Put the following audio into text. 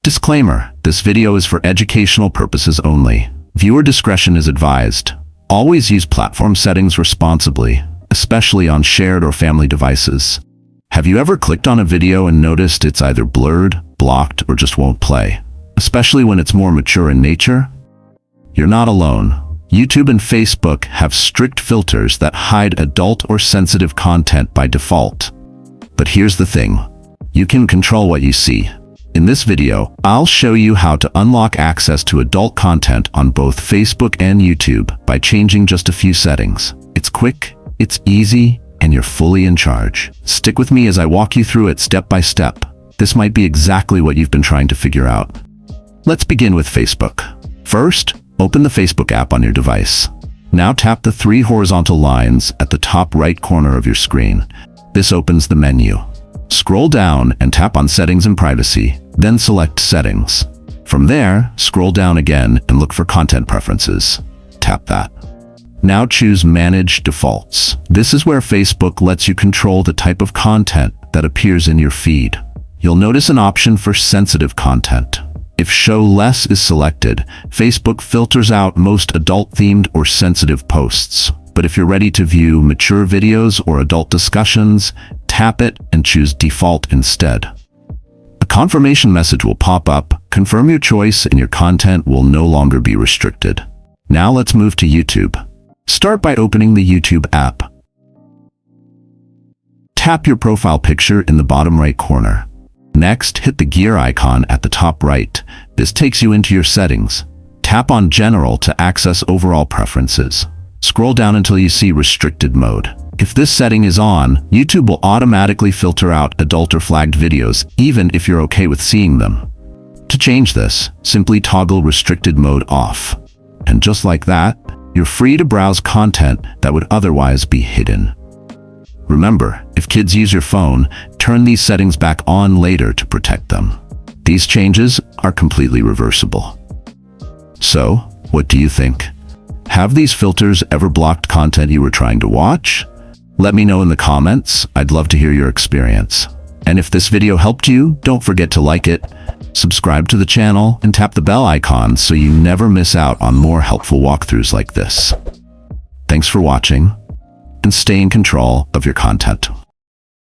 Disclaimer: this video is for educational purposes only. Viewer discretion is advised. Always use platform settings responsibly, especially on shared or family devices. Have you ever clicked on a video and noticed it's either blurred, blocked, or just won't play? Especially when it's more mature in nature? You're not alone. YouTube and Facebook have strict filters that hide adult or sensitive content by default. But here's the thing: you can control what you see. In this video, I'll show you how to unlock access to adult content on both Facebook and YouTube by changing just a few settings. It's quick, it's easy, and you're fully in charge. Stick with me as I walk you through it step by step. This might be exactly what you've been trying to figure out. Let's begin with Facebook. First, open the Facebook app on your device. Now tap the three horizontal lines at the top right corner of your screen. This opens the menu. Scroll down and tap on Settings and Privacy, then select Settings. From there, scroll down again and look for Content Preferences. Tap that. Now choose Manage Defaults. This is where Facebook lets you control the type of content that appears in your feed. You'll notice an option for sensitive content. If Show Less is selected, Facebook filters out most adult-themed or sensitive posts. But if you're ready to view mature videos or adult discussions, tap it and choose Default instead. A confirmation message will pop up. Confirm your choice and your content will no longer be restricted. Now let's move to YouTube. Start by opening the YouTube app. Tap your profile picture in the bottom right corner. Next, hit the gear icon at the top right. This takes you into your settings. Tap on General to access overall preferences. Scroll down until you see Restricted Mode. If this setting is on, YouTube will automatically filter out adult or flagged videos, even if you're okay with seeing them. To change this, simply toggle Restricted Mode off. And just like that, you're free to browse content that would otherwise be hidden. Remember, if kids use your phone, turn these settings back on later to protect them. These changes are completely reversible. So, what do you think? Have these filters ever blocked content you were trying to watch? Let me know in the comments. I'd love to hear your experience. And if this video helped you, don't forget to like it, subscribe to the channel, and tap the bell icon so you never miss out on more helpful walkthroughs like this. Thanks for watching, and stay in control of your content.